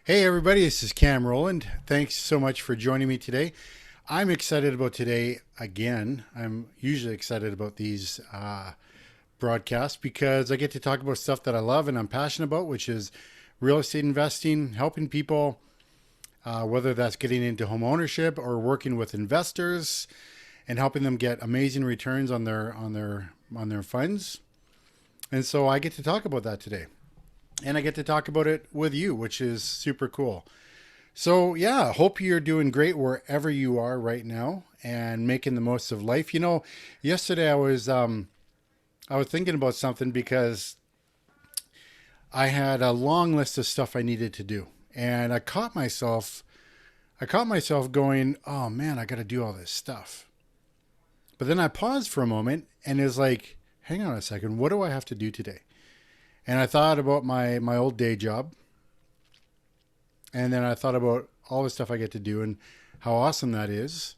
Hey everybody, this is Cam Roland. Thanks so much for joining me today. I'm excited about today again. I'm usually excited about these broadcasts because I get to talk about stuff that I love and I'm passionate about, which is real estate investing, helping people, whether that's getting into home ownership or working with investors and helping them get amazing returns on their funds. And so I get to talk about that today. And I get to talk about it with you, which is super cool. So, yeah, hope you're doing great wherever you are right now and making the most of life. Yesterday I was thinking about something because I had a long list of stuff I needed to do. And I caught myself going, "Oh man, I got to do all this stuff." But then I paused for a moment and it was like, "Hang on a second, what do I have to do today?" And I thought about my old day job, and then I thought about all the stuff I get to do and how awesome that is.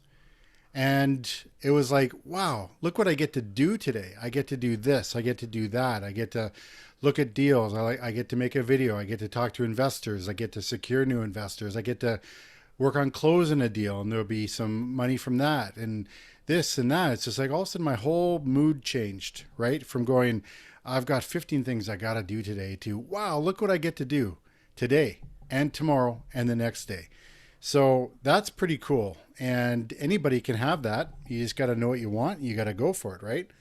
And it was like, wow, look what I get to do today. I get to do this. I get to do that. I get to look at deals. I get to make a video. I get to talk to investors. I get to secure new investors. I get to work on closing a deal, and there'll be some money from that and this and that. It's just like all of a sudden my whole mood changed, right? From going, I've got 15 things I got to do today to, wow, look what I get to do today and tomorrow and the next day. So that's pretty cool. And anybody can have that. You just got to know what you want. You got to go for it, right?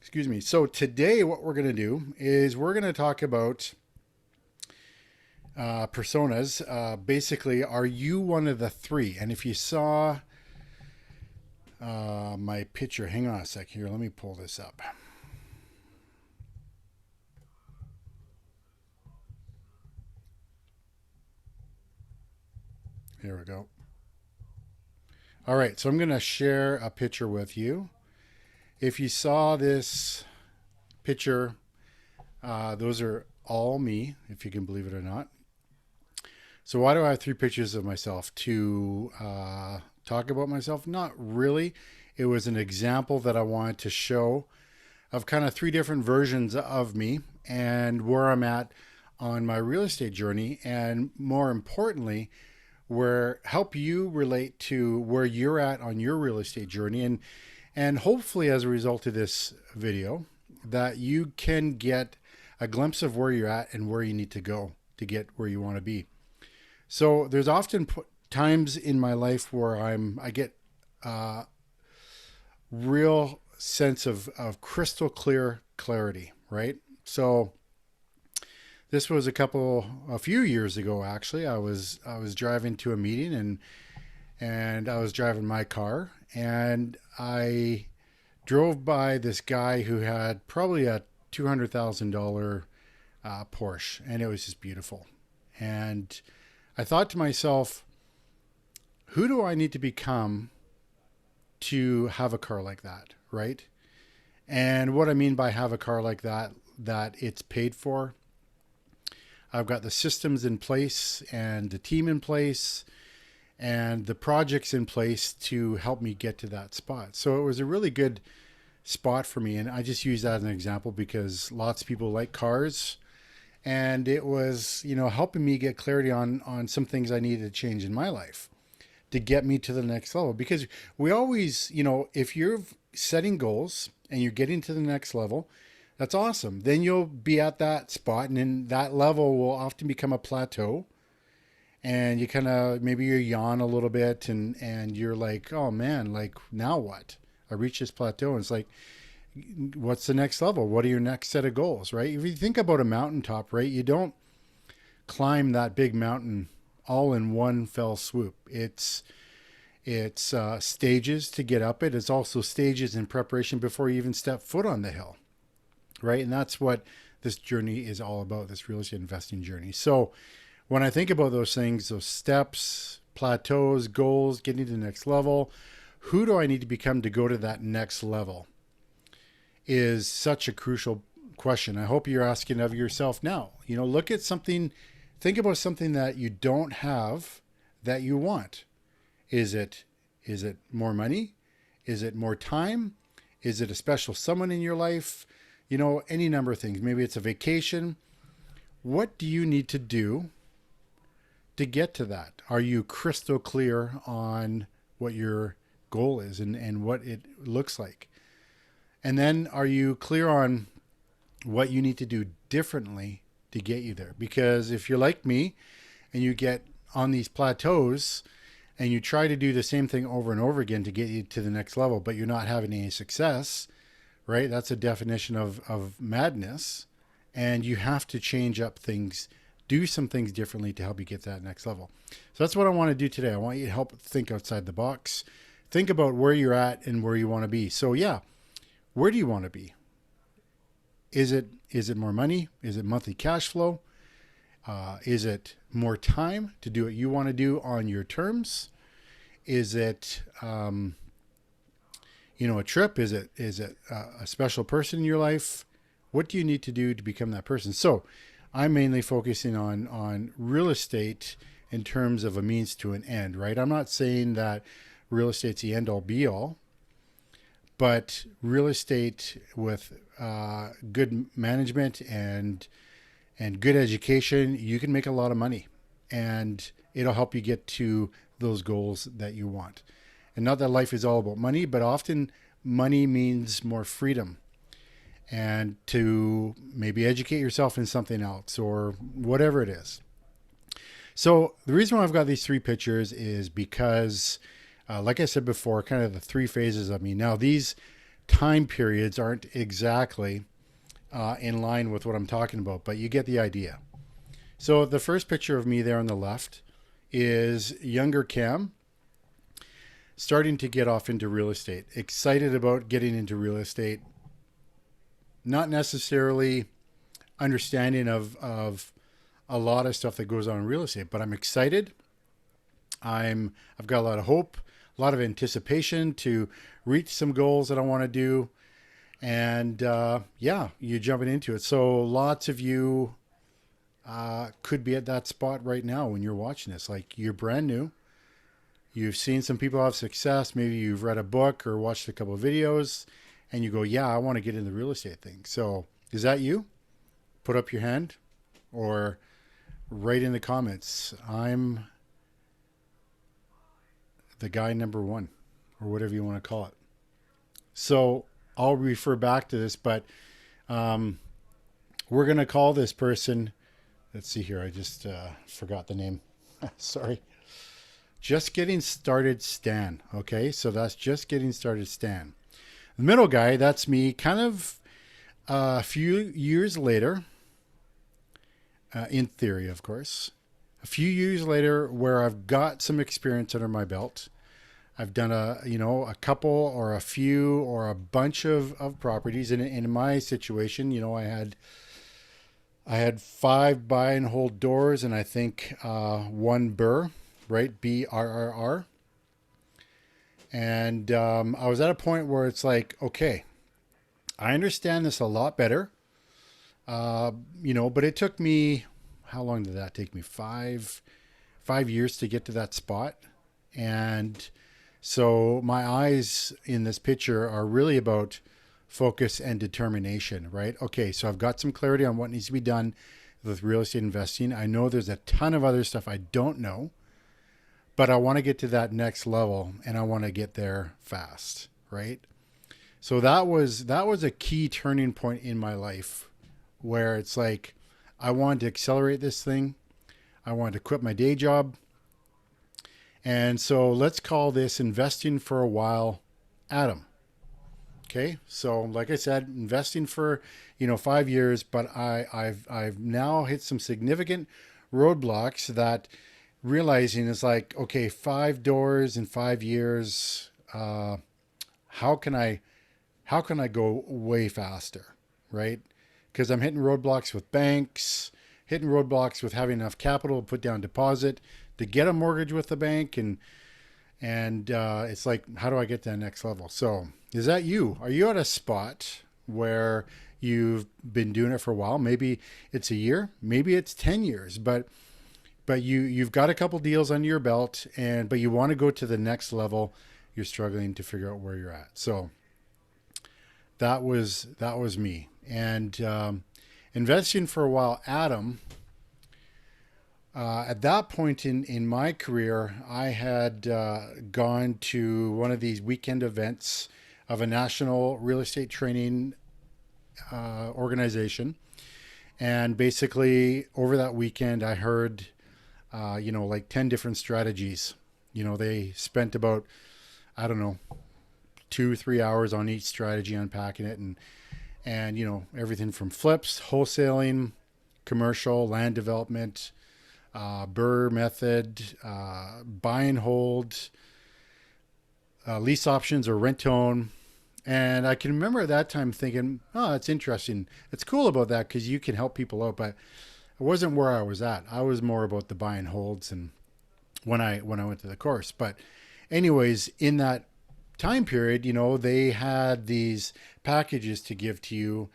Excuse me. So today, what we're going to do is we're going to talk about personas. Basically, are you one of the three? And if you saw my picture, hang on a sec here. Let me pull this up. Here we go. All right. So I'm going to share a picture with you. If you saw this picture, those are all me, if you can believe it or not. So why do I have three pictures of myself? To talk about myself? Not really. It was an example that I wanted to show of kind of three different versions of me and where I'm at on my real estate journey, and more importantly, where help you relate to where you're at on your real estate journey, and hopefully as a result of this video that you can get a glimpse of where you're at and where you need to go to get where you want to be. So there's often times in my life where I get real sense of crystal clear clarity, right? So this was a few years ago actually. I was driving to a meeting, and I was driving my car, and I drove by this guy who had probably a $200,000 Porsche, and it was just beautiful. And I thought to myself, who do I need to become to have a car like that, right? And what I mean by have a car like that, that it's paid for. I've got the systems in place and the team in place and the projects in place to help me get to that spot. So it was a really good spot for me. And I just use that as an example because lots of people like cars. And it was, helping me get clarity on some things I needed to change in my life to get me to the next level. Because we always, if you're setting goals and you're getting to the next level, that's awesome. Then you'll be at that spot, and then that level will often become a plateau. And you kind of maybe you yawn a little bit, and you're like, oh man, like now what? I reached this plateau, and it's like, what's the next level? What are your next set of goals, right? If you think about a mountaintop, right, you don't climb that big mountain all in one fell swoop. It's stages to get up it. It's also stages in preparation before you even step foot on the hill, right? And that's what this journey is all about, this real estate investing journey. So when I think about those things, those steps, plateaus, goals, getting to the next level, who do I need to become to go to that next level is such a crucial question. I hope you're asking of yourself now. Look at something, think about something that you don't have that you want. Is it more money? Is it more time? Is it a special someone in your life? Any number of things. Maybe it's a vacation. What do you need to do to get to that? Are you crystal clear on what your goal is and what it looks like? And then are you clear on what you need to do differently to get you there? Because if you're like me and you get on these plateaus and you try to do the same thing over and over again to get you to the next level, but you're not having any success, right? That's a definition of madness. And you have to change up things, do some things differently to help you get to that next level. So that's what I want to do today. I want you to help think outside the box. Think about where you're at and where you want to be. So yeah, where do you want to be? Is it more money? Is it monthly cash flow? Is it more time to do what you want to do on your terms? Is it a trip? Is it a special person in your life? What do you need to do to become that person? So I'm mainly focusing on real estate in terms of a means to an end, right? I'm not saying that real estate's the end all be all, but real estate with good management and good education, you can make a lot of money, and it'll help you get to those goals that you want. And not that life is all about money, but often money means more freedom and to maybe educate yourself in something else or whatever it is. So the reason why I've got these three pictures is because, like I said before, kind of the three phases of me. Now, these time periods aren't exactly in line with what I'm talking about, but you get the idea. So the first picture of me there on the left is younger Cam, starting to get off into real estate, excited about getting into real estate, not necessarily understanding of a lot of stuff that goes on in real estate, but I'm excited. I've got a lot of hope, a lot of anticipation to reach some goals that I want to do. And you're jumping into it. So lots of you could be at that spot right now when you're watching this. Like, you're brand new. You've seen some people have success. Maybe you've read a book or watched a couple of videos and you go, yeah, I want to get in the real estate thing. So is that you? Put up your hand or write in the comments, I'm the guy number one, or whatever you want to call it. So I'll refer back to this, but we're going to call this person, let's see here, I just forgot the name. Sorry. Just Getting Started Stan. Okay, so that's Just Getting Started Stan. The middle guy, that's me, kind of a few years later, in theory, of course. A few years later, where I've got some experience under my belt. I've done a couple or a few or a bunch of properties. And in my situation, I had 5 buy and hold doors and I think 1 BRRRR, right? BRRR. And I was at a point where it's like, okay, I understand this a lot better. But it took me, how long did that take me? 5 years to get to that spot. And so my eyes in this picture are really about focus and determination, right? Okay, so I've got some clarity on what needs to be done with real estate investing. I know there's a ton of other stuff I don't know, but I want to get to that next level and I want to get there fast, right? So that was a key turning point in my life where it's like, I wanted to accelerate this thing. I wanted to quit my day job. And so let's call this investing for a while, Adam. Okay. So like I said, investing for, 5 years, but I've now hit some significant roadblocks that realizing is like, okay, 5 doors in 5 years. How can I go way faster? Right. Because I'm hitting roadblocks with banks, hitting roadblocks with having enough capital to put down deposit to get a mortgage with the bank. And it's like, how do I get to the next level? So is that you? Are you at a spot where you've been doing it for a while? Maybe it's a year, maybe it's 10 years, but you've got a couple deals under your belt but you want to go to the next level. You're struggling to figure out where you're at. So that was me. And investing for a while, Adam At that point in my career, I had gone to one of these weekend events of a national real estate training organization. And basically, over that weekend, I heard, like 10 different strategies. They spent about, I don't know, 2 3 hours on each strategy unpacking it, and everything from flips, wholesaling, commercial, land development, Burr method, buy and hold, lease options or rent own. And I can remember at that time thinking, oh, that's interesting. It's cool about that because you can help people out, but it wasn't where I was at. I was more about the buy and holds and when I went to the course. But anyways, in that time period, they had these packages to give to you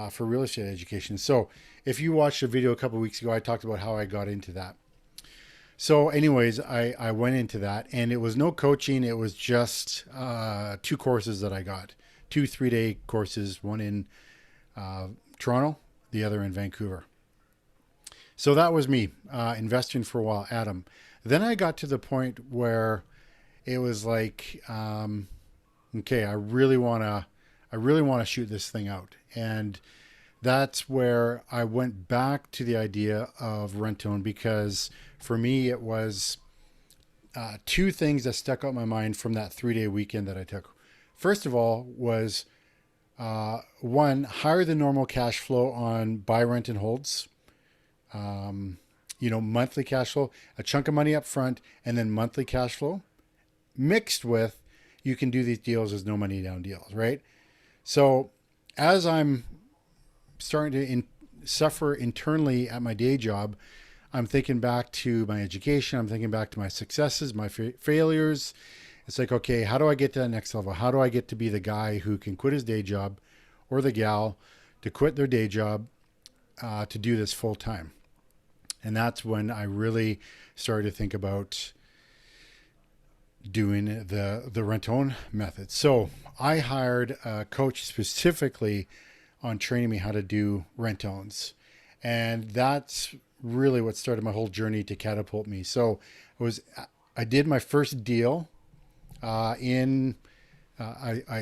for real estate education. So if you watched a video a couple of weeks ago, I talked about how I got into that. So anyways, I went into that, and it was no coaching. It was just 2 courses that I got, 2 3-day courses, one in Toronto, the other in Vancouver. So that was me investing for a while, Adam. Then I got to the point where it was like, okay, I really want to shoot this thing out. And that's where I went back to the idea of rent-own, because for me it was two things that stuck out in my mind from that 3-day weekend that I took. First of all was one, higher than normal cash flow on buy, rent, and holds. Monthly cash flow, a chunk of money up front, and then monthly cash flow mixed with, you can do these deals as no money down deals, right? So as I'm starting to suffer internally at my day job, I'm thinking back to my education. I'm thinking back to my successes, my failures. It's like, okay, how do I get to that next level? How do I get to be the guy who can quit his day job, or the gal to quit their day job to do this full time? And that's when I really started to think about doing the rent-own method. So I hired a coach specifically on training me how to do rent-owns. And that's really what started my whole journey to catapult me. So I did my first deal I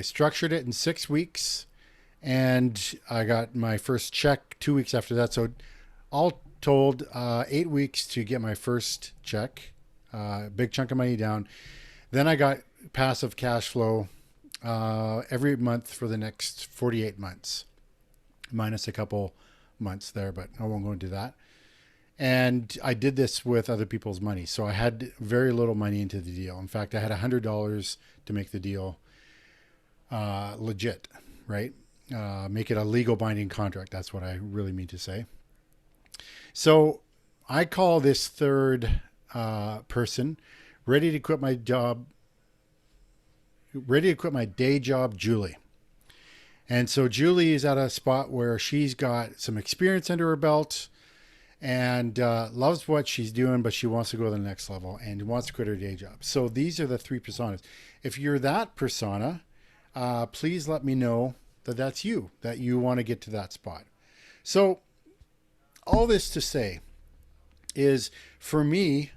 structured it in 6 weeks, and I got my first check 2 weeks after that. So all told, 8 weeks to get my first check, big chunk of money down. Then I got passive cash flow every month for the next 48 months, minus a couple months there, but I won't go into that. And I did this with other people's money. So I had very little money into the deal. In fact, I had $100 to make the deal legit, right? Make it a legal binding contract. That's what I really mean to say. So I call this third person ready to quit my job, ready to quit my day job, Julie. And so Julie is at a spot where she's got some experience under her belt and loves what she's doing, but she wants to go to the next level and wants to quit her day job. So these are the three personas. If you're that persona, please let me know that that's you, that you want to get to that spot. So all this to say is, for me,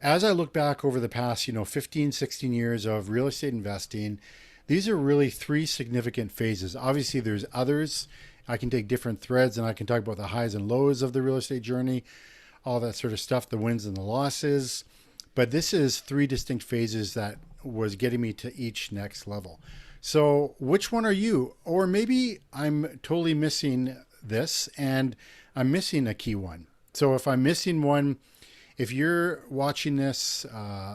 as I look back over the past, 15, 16 years of real estate investing, these are really three significant phases. Obviously, there's others. I can take different threads and I can talk about the highs and lows of the real estate journey, all that sort of stuff, the wins and the losses. But this is three distinct phases that was getting me to each next level. So which one are you? Or maybe I'm totally missing this and I'm missing a key one. So if I'm missing one, if you're watching this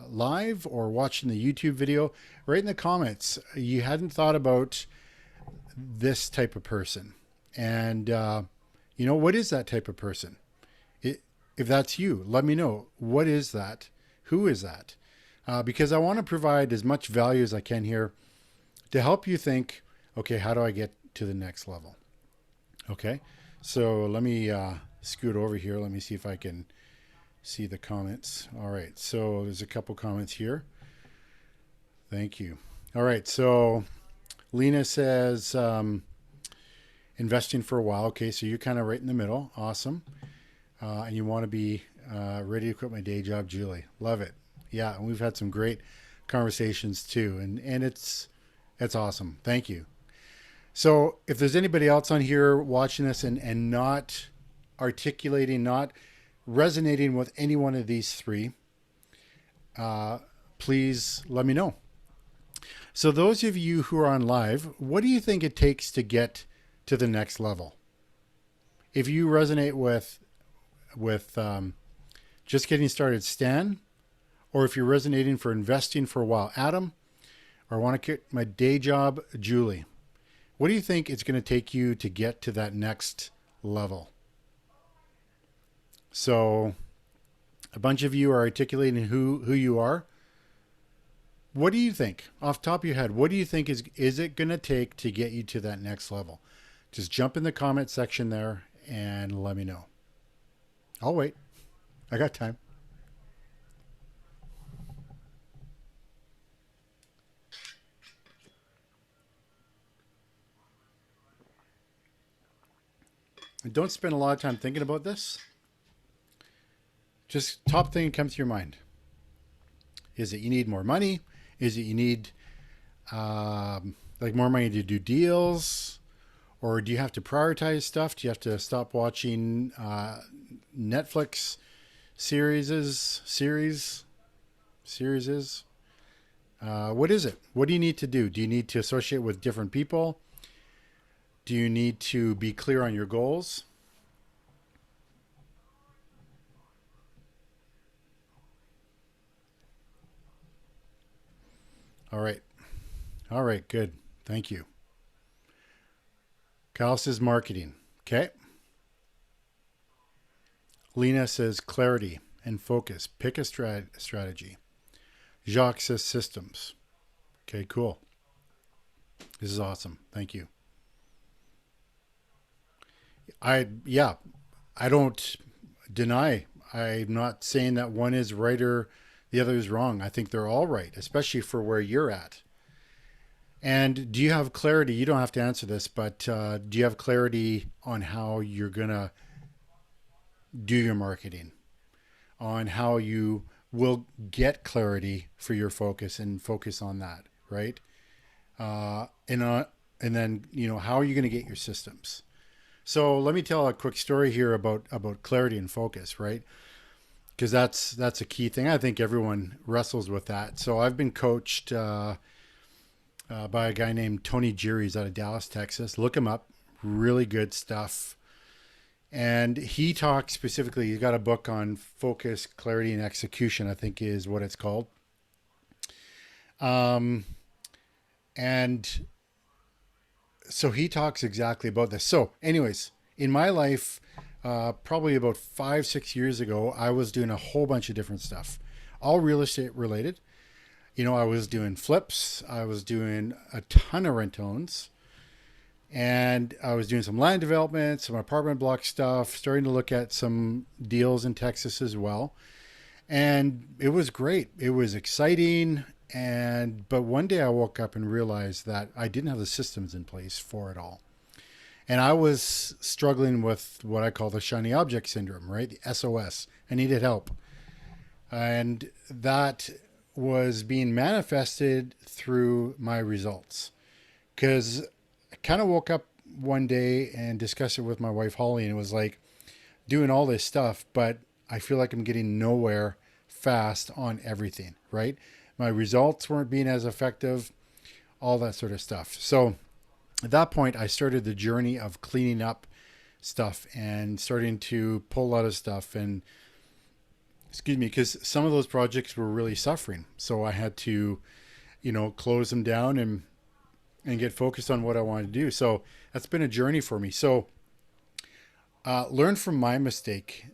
live or watching the YouTube video, write in the comments, you hadn't thought about this type of person. And, what is that type of person? If that's you, let me know. What is that? Who is that? Because I want to provide as much value as I can here to help you think, okay, how do I get to the next level? Okay, so let me scoot over here. Let me see if I can see the comments. All right, so there's a couple comments here. Thank you. All right, so Lena says, investing for a while. Okay, so you're kind of right in the middle. Awesome. And you want to be Ready to quit my day job, Julie. Love it. Yeah, and we've had some great conversations too, and it's awesome. Thank you. So if there's anybody else on here watching this and not articulating, not resonating with any one of these three, uh, please let me know. So those of you who are on live, what do you think it takes to get to the next level? If you resonate with just getting started, Stan, or if you're resonating for investing for a while, Adam, or I want to quit my day job, Julie. What do you think it's going to take you to get to that next level? So a bunch of you are articulating who you are. What do you think? Off the top of your head, what do you think is it going to take to get you to that next level? Just jump in the comment section there and let me know. I'll wait. I got time. And don't spend a lot of time thinking about this. Just top thing that comes to your mind. Is it you need more money? Is it you need like more money to do deals? Or do you have to prioritize stuff? Do you have to stop watching Netflix series? What is it? What do you need to do? Do you need to associate with different people? Do you need to be clear on your goals? All right. All right. Good. Thank you. Kyle says marketing. Okay. Lena says clarity and focus. Pick a strategy. Jacques says systems. Okay, cool. This is awesome. Thank you. Yeah, I don't deny. I'm not saying that one is right or the other is wrong. I think they're all right, especially for where you're at. And do you have clarity? You don't have to answer this, but do you have clarity on how you're going to do your marketing? On how you will get clarity for your focus and focus on that, right? And then, how are you going to get your systems? So let me tell a quick story here about clarity and focus, right? Because that's a key thing. I think everyone wrestles with that. So I've been coached by a guy named Tony Geary's out of Dallas, Texas. Look him up. Really good stuff. And he talks specifically, he's got a book on focus, clarity, and execution, I think is what it's called. And so he talks exactly about this. So anyways, in my life, probably about 5-6 years ago, I was doing a whole bunch of different stuff, all real estate related. I was doing flips. I was doing a ton of rent-owns. And I was doing some land development, some apartment block stuff, starting to look at some deals in Texas as well. And it was great. It was exciting. But one day I woke up and realized that I didn't have the systems in place for it all. And I was struggling with what I call the shiny object syndrome, right? The SOS. I needed help. And that was being manifested through my results. Because I kind of woke up one day and discussed it with my wife, Holly, and it was like doing all this stuff, but I feel like I'm getting nowhere fast on everything, right? My results weren't being as effective, all that sort of stuff. So at that point, I started the journey of cleaning up stuff and starting to pull out of stuff and because some of those projects were really suffering. So I had to, close them down and get focused on what I wanted to do. So that's been a journey for me. So learn from my mistake.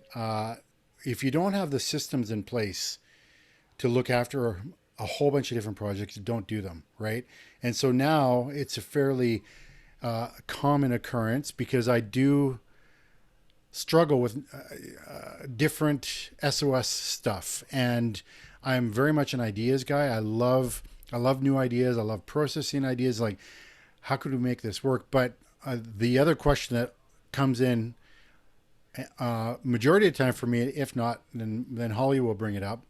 If you don't have the systems in place to look after a whole bunch of different projects, don't do them, right? And so now it's a fairly common occurrence because I do struggle with different SOS stuff, and I'm very much an ideas guy. I love new ideas. I love processing ideas. Like, how could we make this work? But the other question that comes in Majority of the time for me, if not, then Holly will bring it up,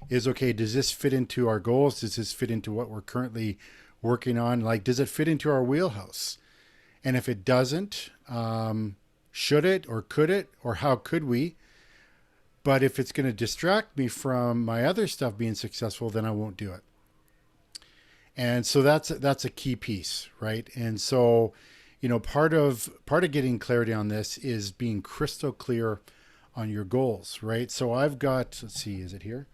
is okay, does this fit into our goals? Does this fit into what we're currently working on? Like, does it fit into our wheelhouse? And if it doesn't, should it or could it or how could we? But if it's going to distract me from my other stuff being successful, then I won't do it. And so that's a key piece, right? And so, part of getting clarity on this is being crystal clear on your goals, right? So I've got, let's see, is it here?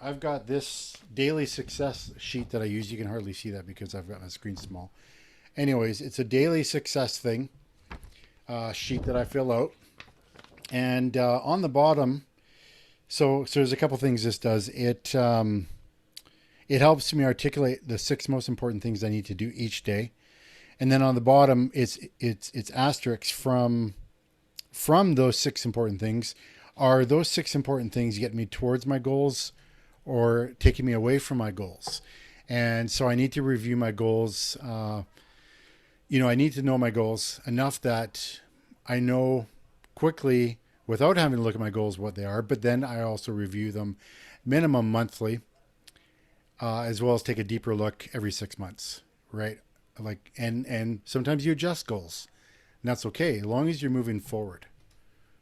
I've got this daily success sheet that I use. You can hardly see that because I've got my screen small. Anyways, it's a daily success thing sheet that I fill out, and on the bottom, so there's a couple things this does. It helps me articulate the 6 most important things I need to do each day, and then on the bottom, it's asterisks from those 6 important things. Are those 6 important things getting me towards my goals or taking me away from my goals? And so I need to review my goals. I need to know my goals enough that I know quickly without having to look at my goals what they are. But then I also review them minimum monthly, as well as take a deeper look every 6 months, right? Like, and sometimes you adjust goals, and that's okay as long as you're moving forward.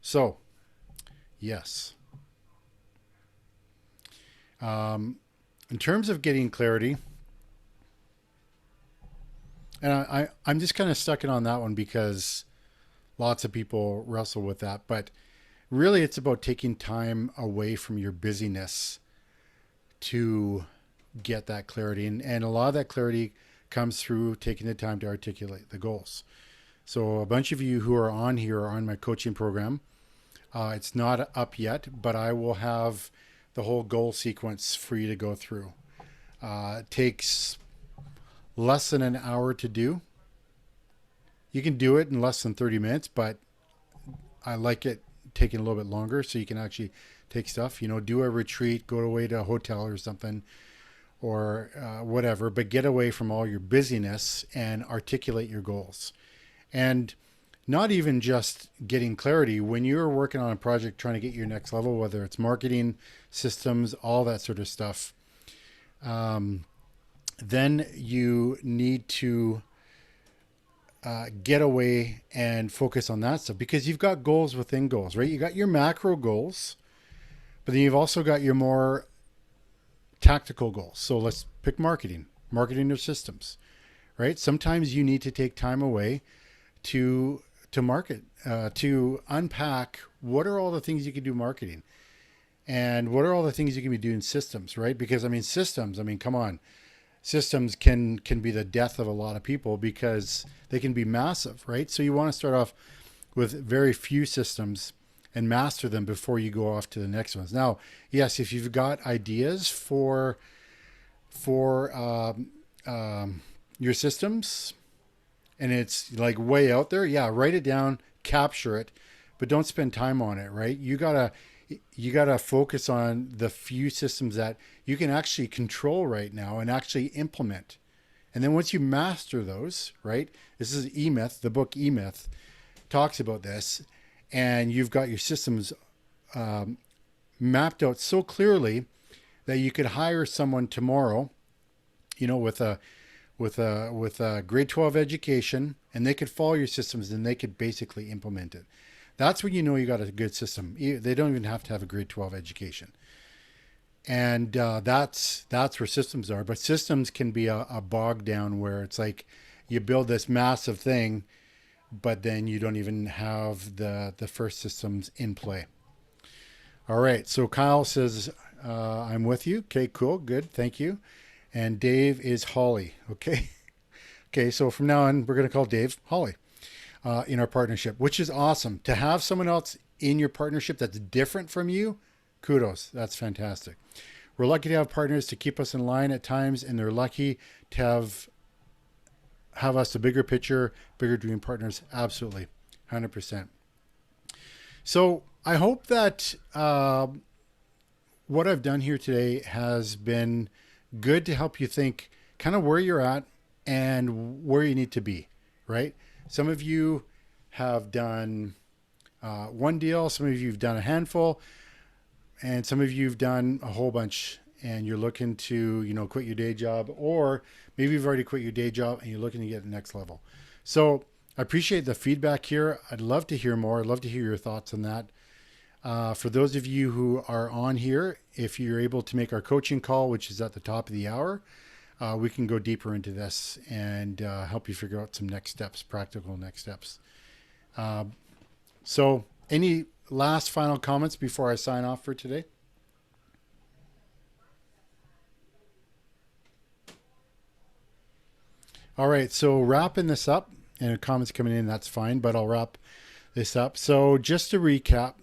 So, yes. In terms of getting clarity, and I'm just kind of stuck in on that one because lots of people wrestle with that. But really, it's about taking time away from your busyness to get that clarity. And a lot of that clarity comes through taking the time to articulate the goals. So a bunch of you who are on here are on my coaching program. It's not up yet, but I will have the whole goal sequence for you to go through. It takes less than an hour to do. You can do it in less than 30 minutes, but I like it taking a little bit longer so you can actually take stuff, do a retreat, go away to a hotel or something, or whatever, but get away from all your busyness and articulate your goals. And not even just getting clarity when you're working on a project trying to get your next level, whether it's marketing, systems, all that sort of stuff. Then you need to get away and focus on that stuff because you've got goals within goals, right? You got your macro goals, but then you've also got your more tactical goals. So let's pick marketing or systems, right? Sometimes you need to take time away to market, to unpack what are all the things you can do marketing and what are all the things you can be doing systems, right? Because systems, come on. Systems can be the death of a lot of people because they can be massive, right? So you want to start off with very few systems and master them before you go off to the next ones. Now, yes, if you've got ideas for your systems and it's like way out there, yeah, write it down, capture it, but don't spend time on it, right? You gotta focus on the few systems that you can actually control right now and actually implement. And then once you master those, right? This is E-Myth, the book E-Myth talks about this, and you've got your systems mapped out so clearly that you could hire someone tomorrow, with a grade 12 education, and they could follow your systems and they could basically implement it. That's when you know you got a good system. They don't even have to have a grade 12 education. And that's where systems are. But systems can be a bog down where it's like you build this massive thing, but then you don't even have the first systems in play. All right. So Kyle says, I'm with you. Okay, cool. Good. Thank you. And Dave is Holly. Okay. Okay. So from now on, we're going to call Dave Holly. In our partnership, which is awesome. To have someone else in your partnership that's different from you, kudos. That's fantastic. We're lucky to have partners to keep us in line at times, and they're lucky to have us a bigger picture, bigger dream partners. Absolutely. 100%. So I hope that what I've done here today has been good to help you think kind of where you're at and where you need to be, right? Some of you have done one deal. Some of you have done a handful, and some of you have done a whole bunch. And you're looking to, quit your day job, or maybe you've already quit your day job and you're looking to get the next level. So I appreciate the feedback here. I'd love to hear more. I'd love to hear your thoughts on that. For those of you who are on here, if you're able to make our coaching call, which is at the top of the hour, we can go deeper into this and help you figure out some next steps, practical next steps. So any last final comments before I sign off for today? All right, so wrapping this up, and comments coming in, that's fine, but I'll wrap this up. So just to recap,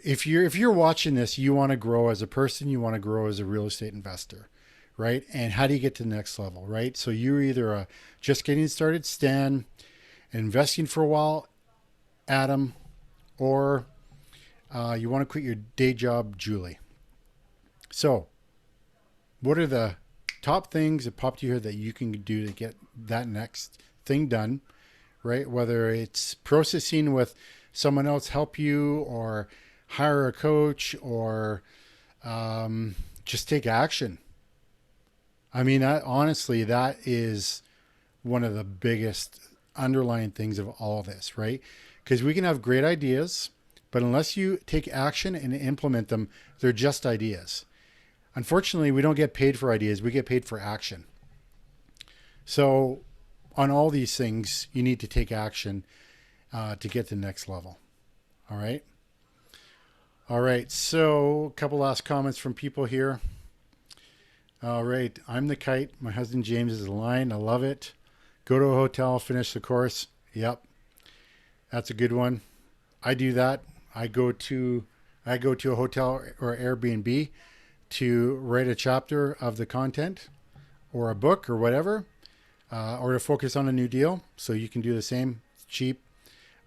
if you're watching this, you want to grow as a person, you want to grow as a real estate investor, right? And how do you get to the next level, right? So you're either just getting started, Stan, investing for a while, Adam, or you want to quit your day job, Julie. So what are the top things that popped you here that you can do to get that next thing done, right? Whether it's processing with someone else help you, or hire a coach, or just take action. I mean, honestly, that is one of the biggest underlying things of all this, right? Because we can have great ideas, but unless you take action and implement them, they're just ideas. Unfortunately, we don't get paid for ideas. We get paid for action. So on all these things, you need to take action to get to the next level. All right. All right. So a couple last comments from people here. All right. I'm the kite. My husband James is the line. I love it. Go to a hotel, finish the course. Yep. That's a good one. I do that. I go to a hotel or Airbnb to write a chapter of the content or a book or whatever, or to focus on a new deal. So you can do the same. It's cheap.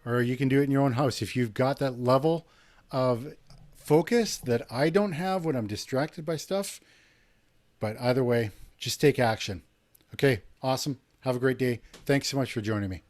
Or you can do it in your own house. If you've got that level of focus that I don't have when I'm distracted by stuff. But either way, just take action. Okay, awesome. Have a great day. Thanks so much for joining me.